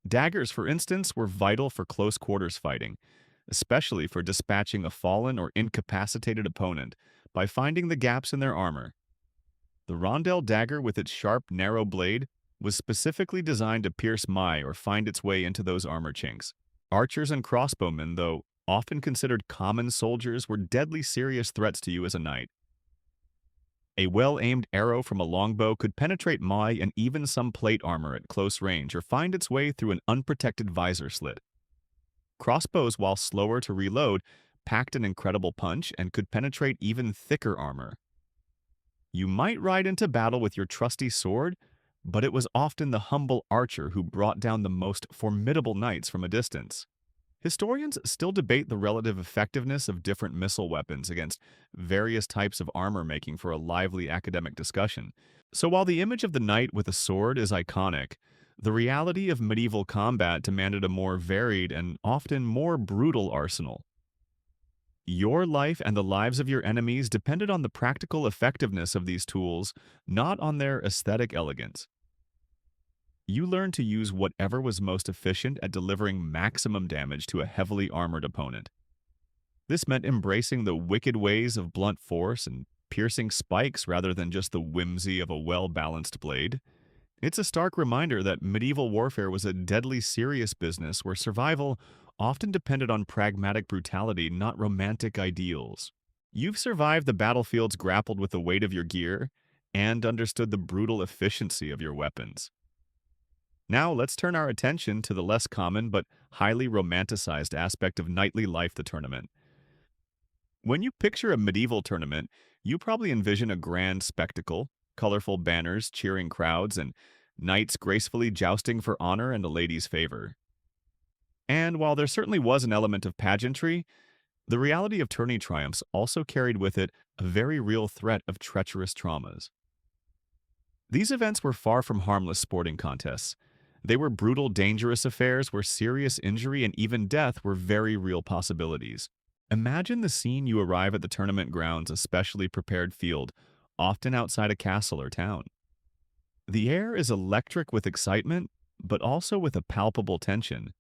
Daggers, for instance, were vital for close quarters fighting, especially for dispatching a fallen or incapacitated opponent by finding the gaps in their armor. The rondel dagger, with its sharp, narrow blade, was specifically designed to pierce or find its way into those armor chinks. Archers and crossbowmen, though often considered common soldiers, were deadly serious threats to you as a knight. A well-aimed arrow from a longbow could penetrate and even some plate armor at close range, or find its way through an unprotected visor slit. Crossbows, while slower to reload, packed an incredible punch and could penetrate even thicker armor. You might ride into battle with your trusty sword, but it was often the humble archer who brought down the most formidable knights from a distance. Historians still debate the relative effectiveness of different missile weapons against various types of armor, making for a lively academic discussion. So while the image of the knight with a sword is iconic, the reality of medieval combat demanded a more varied and often more brutal arsenal. Your life and the lives of your enemies depended on the practical effectiveness of these tools, not on their aesthetic elegance. You learned to use whatever was most efficient at delivering maximum damage to a heavily armored opponent. This meant embracing the wicked ways of blunt force and piercing spikes rather than just the whimsy of a well-balanced blade. It's a stark reminder that medieval warfare was a deadly serious business where survival often depended on pragmatic brutality, not romantic ideals. You've survived the battlefields, grappled with the weight of your gear, and understood the brutal efficiency of your weapons. Now let's turn our attention to the less common but highly romanticized aspect of knightly life: the tournament. When you picture a medieval tournament, you probably envision a grand spectacle, colorful banners, cheering crowds, and knights gracefully jousting for honor and a lady's favor. And while there certainly was an element of pageantry, the reality of tourney triumphs also carried with it a very real threat of treacherous traumas. These events were far from harmless sporting contests. They were brutal, dangerous affairs where serious injury and even death were very real possibilities. Imagine the scene: you arrive at the tournament grounds, a specially prepared field, often outside a castle or town. The air is electric with excitement, but also with a palpable tension.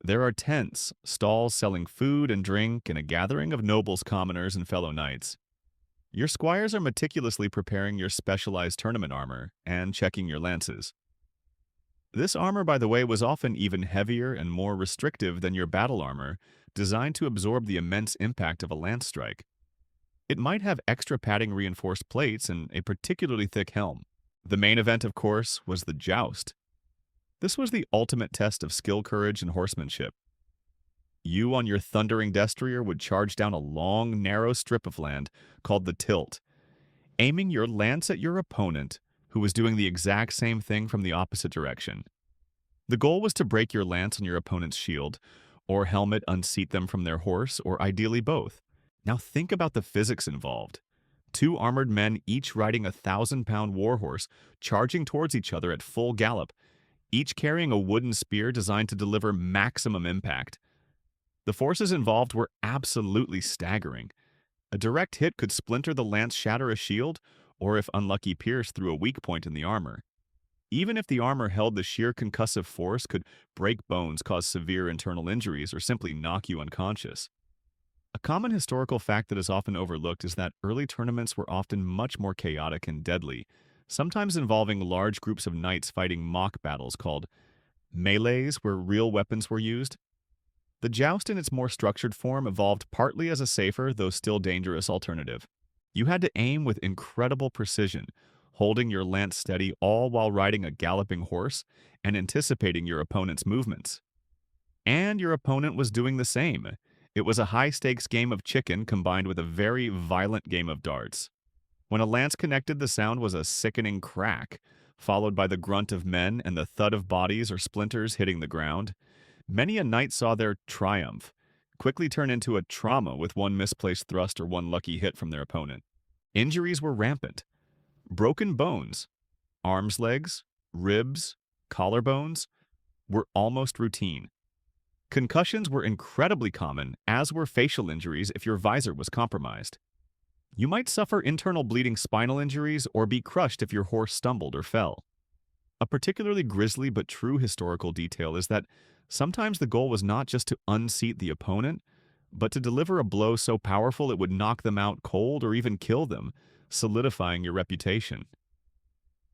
There are tents, stalls selling food and drink, and a gathering of nobles, commoners, and fellow knights. Your squires are meticulously preparing your specialized tournament armor and checking your lances. This armor, by the way, was often even heavier and more restrictive than your battle armor, designed to absorb the immense impact of a lance strike. It might have extra padding, reinforced plates, and a particularly thick helm. The main event, of course, was the joust. This was the ultimate test of skill, courage, and horsemanship. You, on your thundering destrier, would charge down a long, narrow strip of land called the tilt, aiming your lance at your opponent, who was doing the exact same thing from the opposite direction. The goal was to break your lance on your opponent's shield, or helmet, unseat them from their horse, or ideally both. Now think about the physics involved. Two armored men, each riding a 1,000-pound warhorse, charging towards each other at full gallop, each carrying a wooden spear designed to deliver maximum impact. The forces involved were absolutely staggering. A direct hit could splinter the lance, shatter a shield, or if unlucky, pierce through a weak point in the armor. Even if the armor held, the sheer concussive force could break bones, cause severe internal injuries, or simply knock you unconscious. A common historical fact that is often overlooked is that early tournaments were often much more chaotic and deadly, sometimes involving large groups of knights fighting mock battles called melees, where real weapons were used. The joust in its more structured form evolved partly as a safer, though still dangerous, alternative. You had to aim with incredible precision, holding your lance steady all while riding a galloping horse and anticipating your opponent's movements. And your opponent was doing the same. It was a high-stakes game of chicken combined with a very violent game of darts. When a lance connected, the sound was a sickening crack, followed by the grunt of men and the thud of bodies or splinters hitting the ground. Many a knight saw their triumph quickly turn into a trauma with one misplaced thrust or one lucky hit from their opponent. Injuries were rampant. Broken bones, arms, legs, ribs, collarbones were almost routine. Concussions were incredibly common, as were facial injuries if your visor was compromised. You might suffer internal bleeding, spinal injuries, or be crushed if your horse stumbled or fell. A particularly grisly but true historical detail is that sometimes the goal was not just to unseat the opponent, but to deliver a blow so powerful it would knock them out cold or even kill them, solidifying your reputation.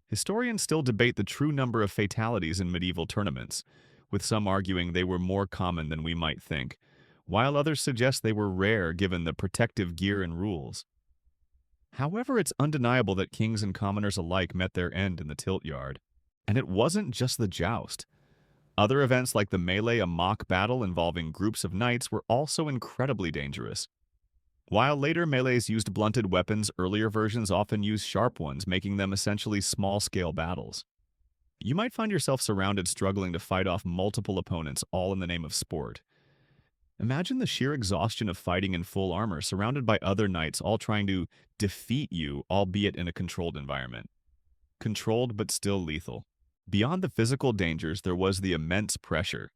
Historians still debate the true number of fatalities in medieval tournaments, with some arguing they were more common than we might think, while others suggest they were rare given the protective gear and rules. However, it's undeniable that kings and commoners alike met their end in the tilt yard. And it wasn't just the joust. Other events like the melee, a mock battle involving groups of knights, were also incredibly dangerous. While later melees used blunted weapons, earlier versions often used sharp ones, making them essentially small-scale battles. You might find yourself surrounded, struggling to fight off multiple opponents, all in the name of sport. Imagine the sheer exhaustion of fighting in full armor, surrounded by other knights, all trying to defeat you, albeit in a controlled environment. Controlled but still lethal. Beyond the physical dangers, there was the immense pressure.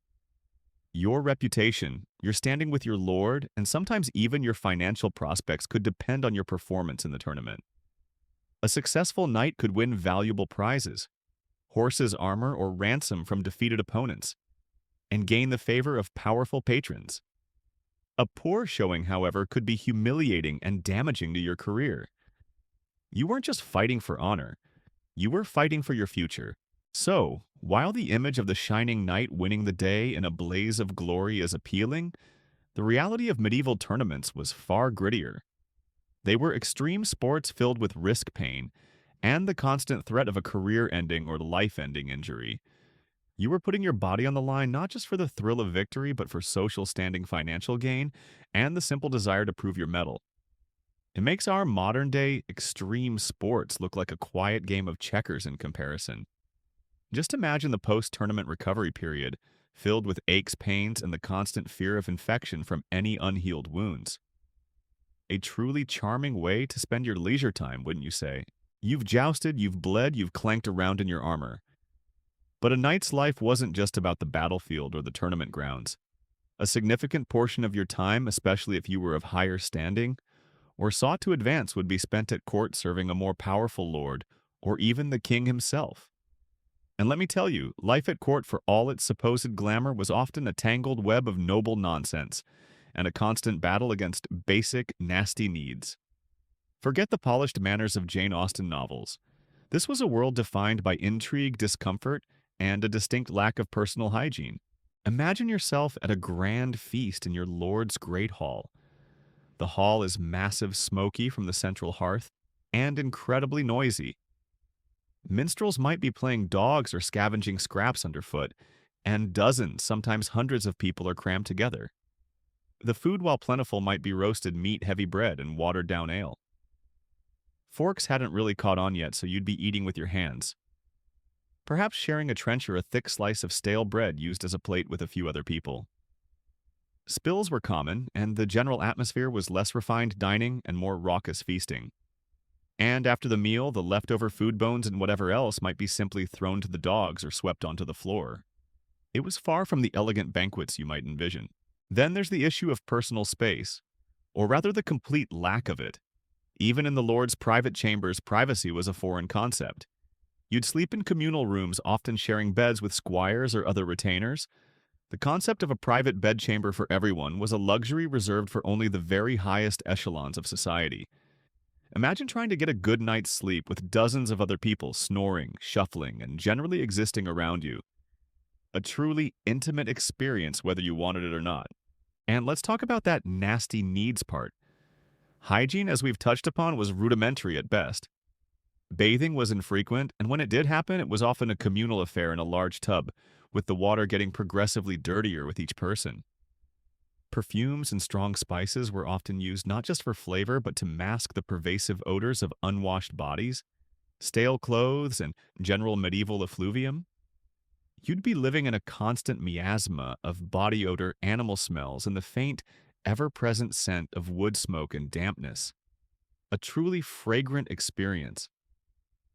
Your reputation, your standing with your lord, and sometimes even your financial prospects could depend on your performance in the tournament. A successful knight could win valuable prizes, horses, armor, or ransom from defeated opponents, and gain the favor of powerful patrons. A poor showing, however, could be humiliating and damaging to your career. You weren't just fighting for honor, you were fighting for your future. So, while the image of the shining knight winning the day in a blaze of glory is appealing, the reality of medieval tournaments was far grittier. They were extreme sports filled with risk, pain, and the constant threat of a career-ending or life-ending injury. You were putting your body on the line not just for the thrill of victory, but for social standing, financial gain, and the simple desire to prove your mettle. It makes our modern-day extreme sports look like a quiet game of checkers in comparison. Just imagine the post-tournament recovery period, filled with aches, pains, and the constant fear of infection from any unhealed wounds. A truly charming way to spend your leisure time, wouldn't you say? You've jousted, you've bled, you've clanked around in your armor. But a knight's life wasn't just about the battlefield or the tournament grounds. A significant portion of your time, especially if you were of higher standing, or sought to advance, would be spent at court serving a more powerful lord, or even the king himself. And let me tell you, life at court, for all its supposed glamour, was often a tangled web of noble nonsense, and a constant battle against basic, nasty needs. Forget the polished manners of Jane Austen novels. This was a world defined by intrigue, discomfort, and a distinct lack of personal hygiene. Imagine yourself at a grand feast in your lord's great hall. The hall is massive, smoky from the central hearth, and incredibly noisy. Minstrels might be playing dogs or scavenging scraps underfoot, and dozens, sometimes hundreds of people are crammed together. The food, while plentiful, might be roasted meat, heavy bread, and watered-down ale. Forks hadn't really caught on yet, so you'd be eating with your hands. Perhaps sharing a trencher, a thick slice of stale bread used as a plate with a few other people. Spills were common, and the general atmosphere was less refined dining and more raucous feasting. And after the meal, the leftover food bones and whatever else might be simply thrown to the dogs or swept onto the floor. It was far from the elegant banquets you might envision. Then there's the issue of personal space, or rather the complete lack of it. Even in the Lord's private chambers, privacy was a foreign concept. You'd sleep in communal rooms, often sharing beds with squires or other retainers. The concept of a private bedchamber for everyone was a luxury reserved for only the very highest echelons of society. Imagine trying to get a good night's sleep with dozens of other people snoring, shuffling, and generally existing around you. A truly intimate experience, whether you wanted it or not. And let's talk about that nasty needs part. Hygiene, as we've touched upon, was rudimentary at best. Bathing was infrequent, and when it did happen, it was often a communal affair in a large tub, with the water getting progressively dirtier with each person. Perfumes and strong spices were often used not just for flavor, but to mask the pervasive odors of unwashed bodies, stale clothes, and general medieval effluvium. You'd be living in a constant miasma of body odor, animal smells, and the faint, ever-present scent of wood smoke and dampness. A truly fragrant experience.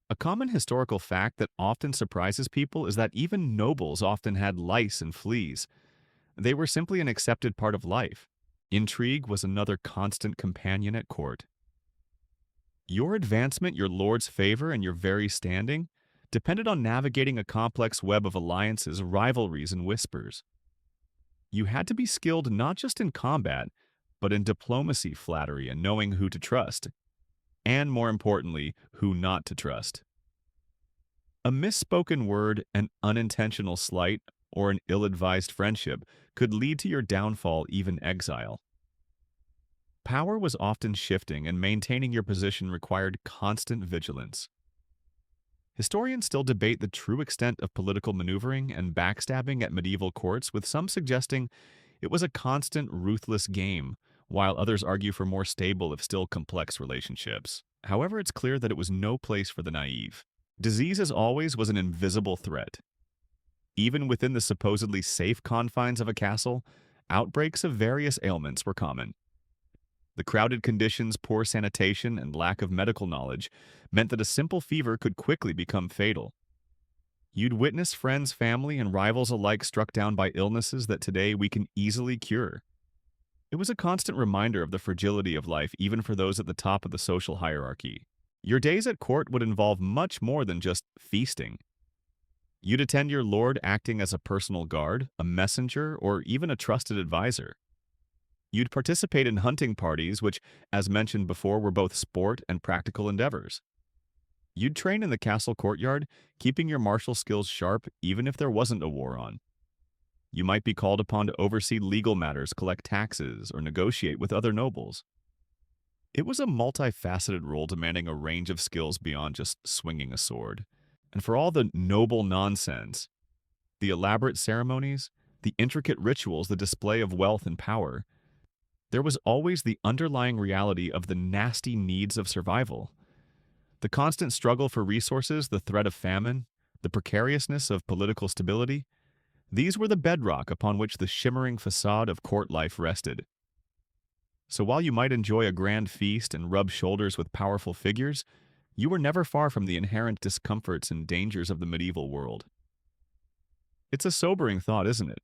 A common historical fact that often surprises people is that even nobles often had lice and fleas. They were simply an accepted part of life. Intrigue was another constant companion at court. Your advancement, your lord's favor, and your very standing depended on navigating a complex web of alliances, rivalries, and whispers. You had to be skilled not just in combat, but in diplomacy, flattery, and knowing who to trust. And more importantly, who not to trust. A misspoken word, an unintentional slight, or an ill-advised friendship could lead to your downfall, even exile. Power was often shifting, and maintaining your position required constant vigilance. Historians still debate the true extent of political maneuvering and backstabbing at medieval courts, with some suggesting it was a constant, ruthless game, while others argue for more stable, if still complex, relationships. However, it's clear that it was no place for the naive. Disease, as always, was an invisible threat. Even within the supposedly safe confines of a castle, outbreaks of various ailments were common. The crowded conditions, poor sanitation, and lack of medical knowledge meant that a simple fever could quickly become fatal. You'd witness friends, family, and rivals alike struck down by illnesses that today we can easily cure. It was a constant reminder of the fragility of life, even for those at the top of the social hierarchy. Your days at court would involve much more than just feasting. You'd attend your lord acting as a personal guard, a messenger, or even a trusted advisor. You'd participate in hunting parties, which, as mentioned before, were both sport and practical endeavors. You'd train in the castle courtyard, keeping your martial skills sharp even if there wasn't a war on. You might be called upon to oversee legal matters, collect taxes, or negotiate with other nobles. It was a multifaceted role demanding a range of skills beyond just swinging a sword. And for all the noble nonsense, the elaborate ceremonies, the intricate rituals, the display of wealth and power, there was always the underlying reality of the nasty needs of survival. The constant struggle for resources, the threat of famine, the precariousness of political stability, these were the bedrock upon which the shimmering facade of court life rested. So while you might enjoy a grand feast and rub shoulders with powerful figures, you were never far from the inherent discomforts and dangers of the medieval world. It's a sobering thought, isn't it?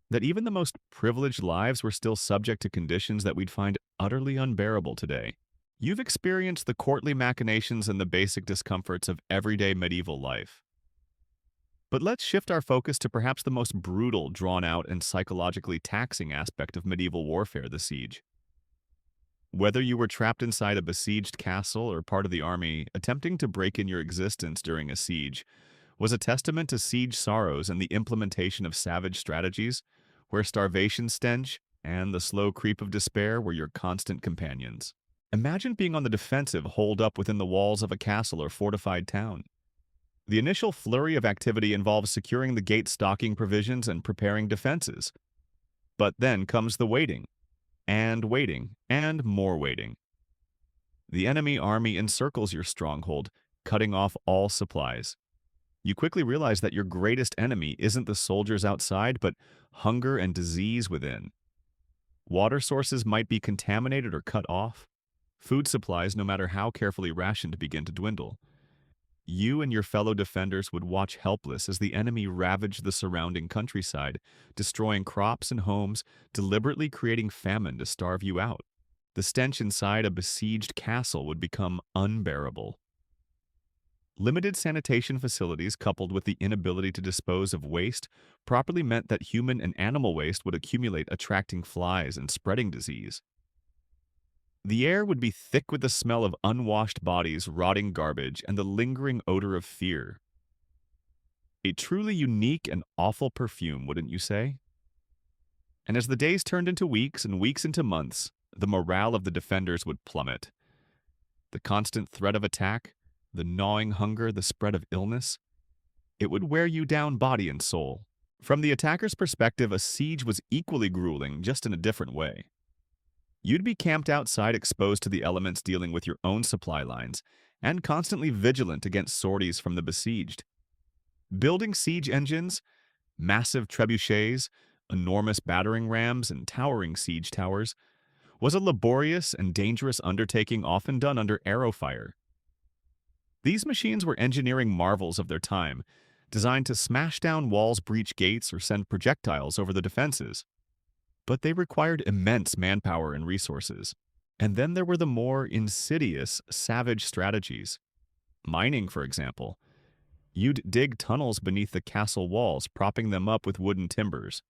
That even the most privileged lives were still subject to conditions that we'd find utterly unbearable today. You've experienced the courtly machinations and the basic discomforts of everyday medieval life. But let's shift our focus to perhaps the most brutal, drawn-out, and psychologically taxing aspect of medieval warfare, the siege. Whether you were trapped inside a besieged castle or part of the army, attempting to break in your existence during a siege was a testament to siege sorrows and the implementation of savage strategies, where starvation stench and the slow creep of despair were your constant companions. Imagine being on the defensive holed up within the walls of a castle or fortified town. The initial flurry of activity involves securing the gate's stocking provisions and preparing defenses. But then comes the waiting, and more waiting. The enemy army encircles your stronghold, cutting off all supplies. You quickly realize that your greatest enemy isn't the soldiers outside, but hunger and disease within. Water sources might be contaminated or cut off. Food supplies, no matter how carefully rationed, begin to dwindle. You and your fellow defenders would watch helpless as the enemy ravaged the surrounding countryside, destroying crops and homes, deliberately creating famine to starve you out. The stench inside a besieged castle would become unbearable. Limited sanitation facilities, coupled with the inability to dispose of waste, properly meant that human and animal waste would accumulate, attracting flies and spreading disease. The air would be thick with the smell of unwashed bodies, rotting garbage, and the lingering odor of fear. A truly unique and awful perfume, wouldn't you say? And as the days turned into weeks and weeks into months, the morale of the defenders would plummet. The constant threat of attack, the gnawing hunger, the spread of illness, it would wear you down body and soul. From the attacker's perspective, a siege was equally grueling, just in a different way. You'd be camped outside, exposed to the elements, dealing with your own supply lines, and constantly vigilant against sorties from the besieged. Building siege engines, massive trebuchets, enormous battering rams, and towering siege towers was a laborious and dangerous undertaking, often done under arrow fire. These machines were engineering marvels of their time, designed to smash down walls, breach gates, or send projectiles over the defenses. But they required immense manpower and resources. And then there were the more insidious, savage strategies. Mining, for example. You'd dig tunnels beneath the castle walls, propping them up with wooden timbers.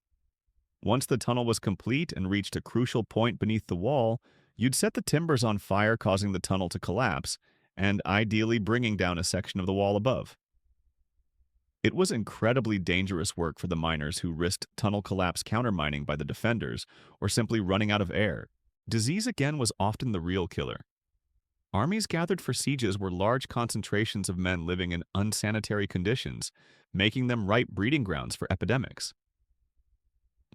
Once the tunnel was complete and reached a crucial point beneath the wall, you'd set the timbers on fire, causing the tunnel to collapse, and ideally bringing down a section of the wall above. It was incredibly dangerous work for the miners who risked tunnel collapse countermining by the defenders or simply running out of air. Disease again was often the real killer. Armies gathered for sieges were large concentrations of men living in unsanitary conditions, making them ripe breeding grounds for epidemics.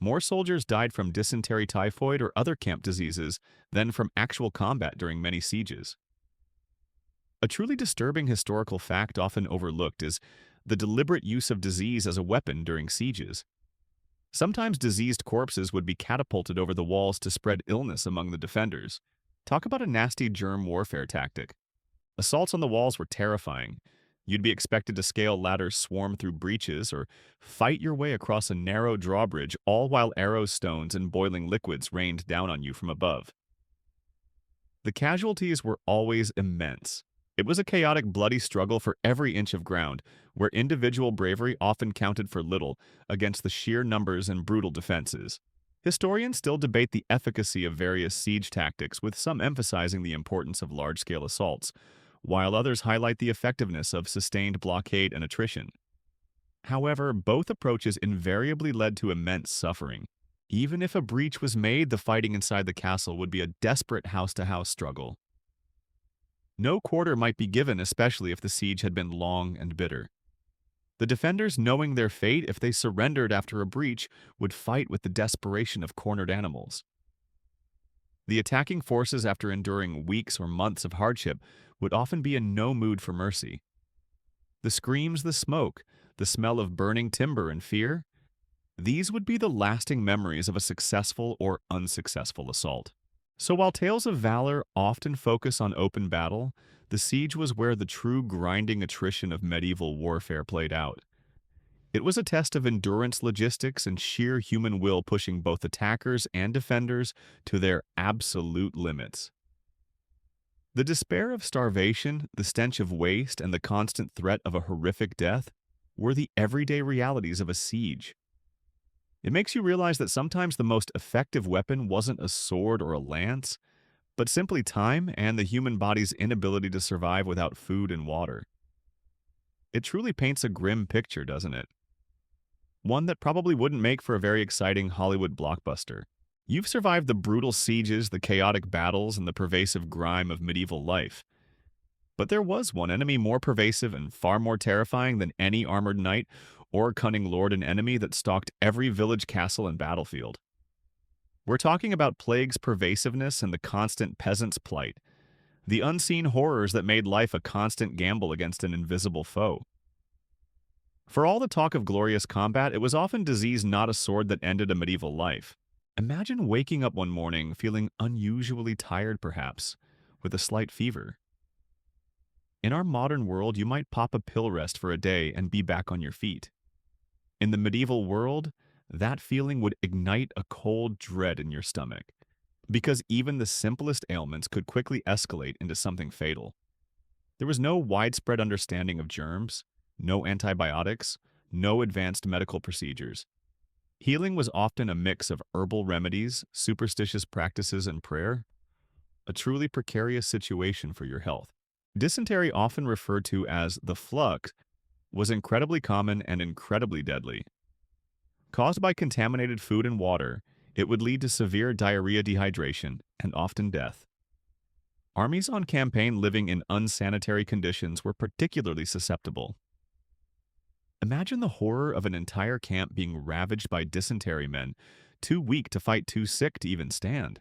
More soldiers died from dysentery, typhoid, or other camp diseases than from actual combat during many sieges. A truly disturbing historical fact often overlooked is the deliberate use of disease as a weapon during sieges. Sometimes diseased corpses would be catapulted over the walls to spread illness among the defenders. Talk about a nasty germ warfare tactic. Assaults on the walls were terrifying. You'd be expected to scale ladders, swarm through breaches, or fight your way across a narrow drawbridge, all while arrows, stones, and boiling liquids rained down on you from above. The casualties were always immense. It was a chaotic, bloody struggle for every inch of ground, where individual bravery often counted for little against the sheer numbers and brutal defenses. Historians still debate the efficacy of various siege tactics, with some emphasizing the importance of large-scale assaults, while others highlight the effectiveness of sustained blockade and attrition. However, both approaches invariably led to immense suffering. Even if a breach was made, the fighting inside the castle would be a desperate house-to-house struggle. No quarter might be given, especially if the siege had been long and bitter. The defenders, knowing their fate, if they surrendered after a breach, would fight with the desperation of cornered animals. The attacking forces, after enduring weeks or months of hardship, would often be in no mood for mercy. The screams, the smoke, the smell of burning timber and fear, these would be the lasting memories of a successful or unsuccessful assault. So while tales of valor often focus on open battle, the siege was where the true grinding attrition of medieval warfare played out. It was a test of endurance logistics and sheer human will pushing both attackers and defenders to their absolute limits. The despair of starvation, the stench of waste, and the constant threat of a horrific death were the everyday realities of a siege. It makes you realize that sometimes the most effective weapon wasn't a sword or a lance, but simply time and the human body's inability to survive without food and water. It truly paints a grim picture, doesn't it? One that probably wouldn't make for a very exciting Hollywood blockbuster. You've survived the brutal sieges, the chaotic battles, and the pervasive grime of medieval life. But there was one enemy more pervasive and far more terrifying than any armored knight or cunning lord and enemy that stalked every village, castle, and battlefield. We're talking about plague's pervasiveness and the constant peasant's plight, the unseen horrors that made life a constant gamble against an invisible foe. For all the talk of glorious combat, it was often disease, not a sword, that ended a medieval life. Imagine waking up one morning feeling unusually tired, perhaps, with a slight fever. In our modern world, you might pop a pill rest for a day and be back on your feet. In the medieval world, that feeling would ignite a cold dread in your stomach, because even the simplest ailments could quickly escalate into something fatal. There was no widespread understanding of germs, no antibiotics, no advanced medical procedures. Healing was often a mix of herbal remedies, superstitious practices, and prayer, a truly precarious situation for your health. Dysentery, often referred to as the flux, was incredibly common and incredibly deadly. Caused by contaminated food and water, it would lead to severe diarrhea, dehydration, and often death. Armies on campaign living in unsanitary conditions were particularly susceptible. Imagine the horror of an entire camp being ravaged by dysentery men, too weak to fight, too sick to even stand.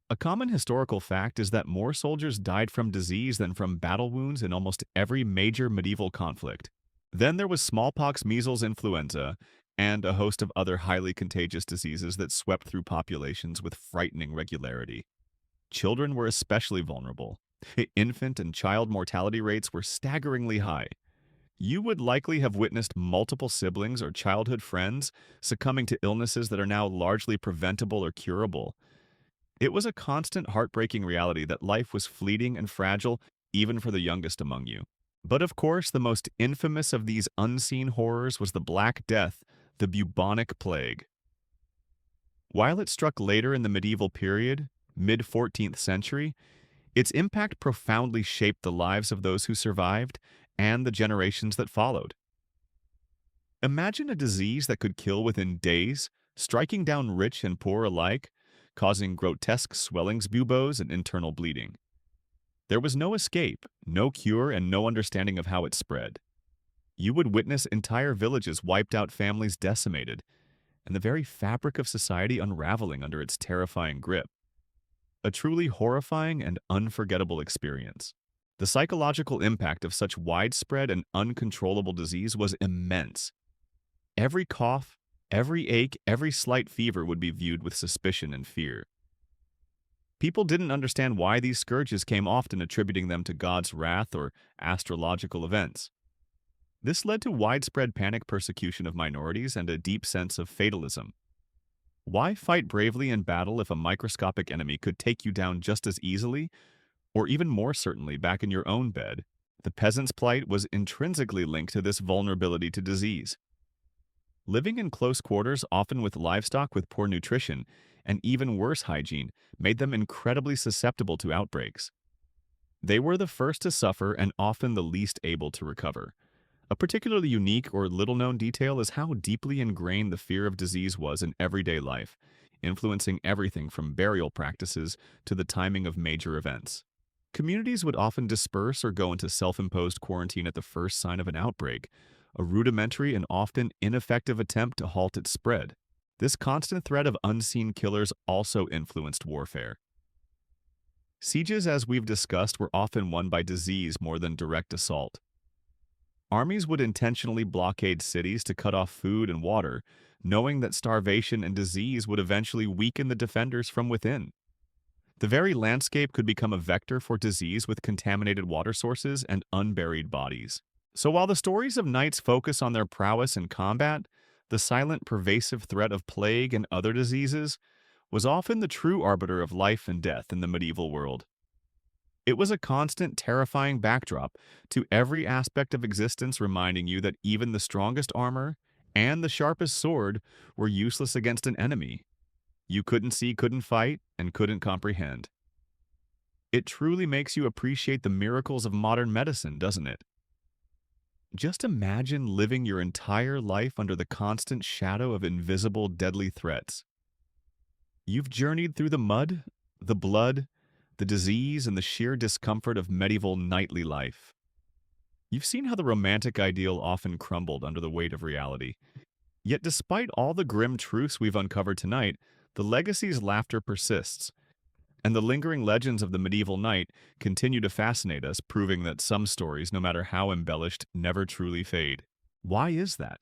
A common historical fact is that more soldiers died from disease than from battle wounds in almost every major medieval conflict. Then there was smallpox, measles, influenza, and a host of other highly contagious diseases that swept through populations with frightening regularity. Children were especially vulnerable. Infant and child mortality rates were staggeringly high. You would likely have witnessed multiple siblings or childhood friends succumbing to illnesses that are now largely preventable or curable. It was a constant heartbreaking reality that life was fleeting and fragile, even for the youngest among you. But of course, the most infamous of these unseen horrors was the Black Death, the bubonic plague. While it struck later in the medieval period, mid-14th century, its impact profoundly shaped the lives of those who survived and the generations that followed. Imagine a disease that could kill within days, striking down rich and poor alike, causing grotesque swellings, buboes, and internal bleeding. There was no escape, no cure, and no understanding of how it spread. You would witness entire villages wiped out, families decimated, and the very fabric of society unraveling under its terrifying grip. A truly horrifying and unforgettable experience. The psychological impact of such widespread and uncontrollable disease was immense. Every cough, every ache, every slight fever would be viewed with suspicion and fear. People didn't understand why these scourges came, often attributing them to God's wrath or astrological events. This led to widespread panic, persecution of minorities, and a deep sense of fatalism. Why fight bravely in battle if a microscopic enemy could take you down just as easily, or even more certainly back in your own bed? The peasant's plight was intrinsically linked to this vulnerability to disease. Living in close quarters, often with livestock with poor nutrition and even worse hygiene, made them incredibly susceptible to outbreaks. They were the first to suffer and often the least able to recover. A particularly unique or little-known detail is how deeply ingrained the fear of disease was in everyday life, influencing everything from burial practices to the timing of major events. Communities would often disperse or go into self-imposed quarantine at the first sign of an outbreak, a rudimentary and often ineffective attempt to halt its spread. This constant threat of unseen killers also influenced warfare. Sieges, as we've discussed, were often won by disease more than direct assault. Armies would intentionally blockade cities to cut off food and water, knowing that starvation and disease would eventually weaken the defenders from within. The very landscape could become a vector for disease with contaminated water sources and unburied bodies. So while the stories of knights focus on their prowess in combat, the silent, pervasive threat of plague and other diseases was often the true arbiter of life and death in the medieval world. It was a constant, terrifying backdrop to every aspect of existence, reminding you that even the strongest armor and the sharpest sword were useless against an enemy you couldn't see, couldn't fight, and couldn't comprehend. It truly makes you appreciate the miracles of modern medicine, doesn't it? Just imagine living your entire life under the constant shadow of invisible, deadly threats. You've journeyed through the mud, the blood, the disease, and the sheer discomfort of medieval knightly life. You've seen how the romantic ideal often crumbled under the weight of reality. Yet despite all the grim truths we've uncovered tonight, the legacy's laughter persists, and the lingering legends of the medieval knight continue to fascinate us, proving that some stories, no matter how embellished, never truly fade. Why is that?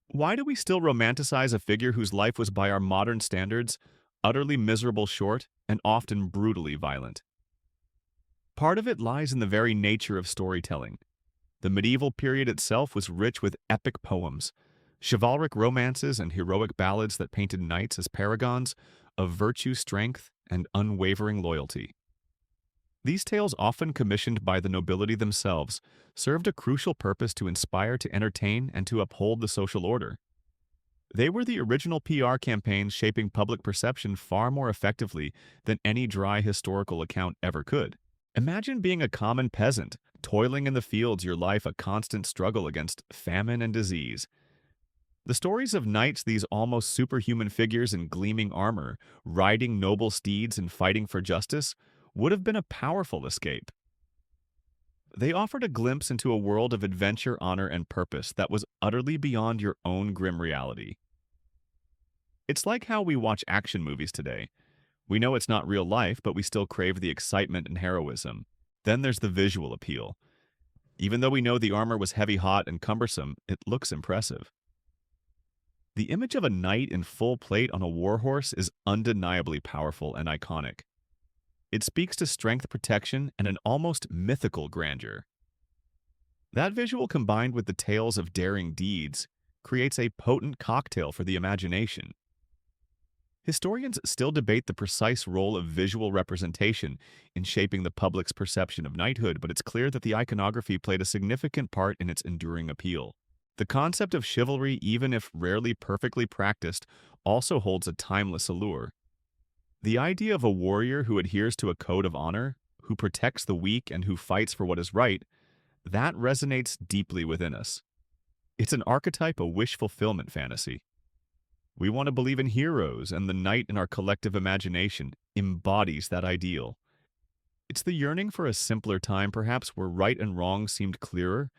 Why do we still romanticize a figure whose life was, by our modern standards, utterly miserable, short, and often brutally violent? Part of it lies in the very nature of storytelling. The medieval period itself was rich with epic poems, chivalric romances, and heroic ballads that painted knights as paragons of virtue, strength, and unwavering loyalty. These tales, often commissioned by the nobility themselves, served a crucial purpose to inspire, to entertain, and to uphold the social order. They were the original PR campaigns shaping public perception far more effectively than any dry historical account ever could. Imagine being a common peasant, toiling in the fields, your life a constant struggle against famine and disease. The stories of knights, these almost superhuman figures in gleaming armor, riding noble steeds and fighting for justice, would have been a powerful escape. They offered a glimpse into a world of adventure, honor, and purpose that was utterly beyond your own grim reality. It's like how we watch action movies today. We know it's not real life, but we still crave the excitement and heroism. Then there's the visual appeal. Even though we know the armor was heavy, hot, and cumbersome, it looks impressive. The image of a knight in full plate on a warhorse is undeniably powerful and iconic. It speaks to strength, protection, and an almost mythical grandeur. That visual, combined with the tales of daring deeds, creates a potent cocktail for the imagination. Historians still debate the precise role of visual representation in shaping the public's perception of knighthood, but it's clear that the iconography played a significant part in its enduring appeal. The concept of chivalry, even if rarely perfectly practiced, also holds a timeless allure. The idea of a warrior who adheres to a code of honor, who protects the weak, and who fights for what is right, that resonates deeply within us. It's an archetype, a wish fulfillment fantasy. We want to believe in heroes, and the knight in our collective imagination embodies that ideal. It's the yearning for a simpler time, perhaps, where right and wrong seemed clearer,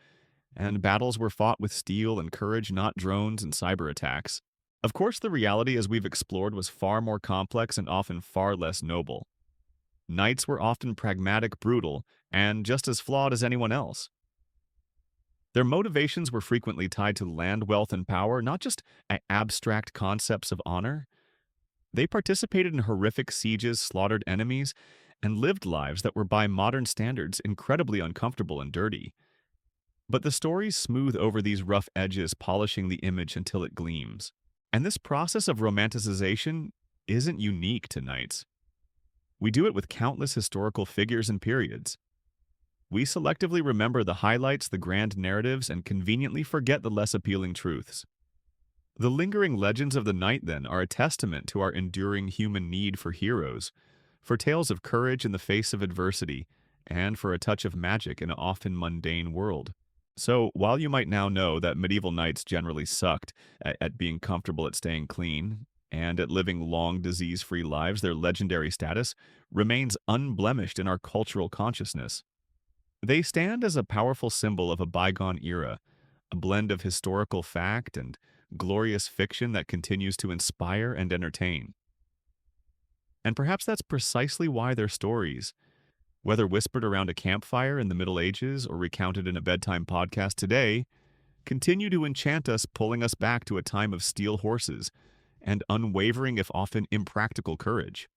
and battles were fought with steel and courage, not drones and cyber attacks. Of course, the reality, as we've explored, was far more complex and often far less noble. Knights were often pragmatic, brutal, and just as flawed as anyone else. Their motivations were frequently tied to land, wealth, and power, not just abstract concepts of honor. They participated in horrific sieges, slaughtered enemies, and lived lives that were, by modern standards, incredibly uncomfortable and dirty. But the stories smooth over these rough edges, polishing the image until it gleams. And this process of romanticization isn't unique to knights. We do it with countless historical figures and periods. We selectively remember the highlights, the grand narratives, and conveniently forget the less appealing truths. The lingering legends of the knight, then, are a testament to our enduring human need for heroes, for tales of courage in the face of adversity, and for a touch of magic in an often mundane world. So, while you might now know that medieval knights generally sucked at being comfortable, at staying clean, and at living long, disease-free lives, their legendary status remains unblemished in our cultural consciousness. They stand as a powerful symbol of a bygone era, a blend of historical fact and glorious fiction that continues to inspire and entertain. And perhaps that's precisely why their stories, whether whispered around a campfire in the Middle Ages or recounted in a bedtime podcast today, continue to enchant us, pulling us back to a time of steel horses and unwavering, if often impractical, courage.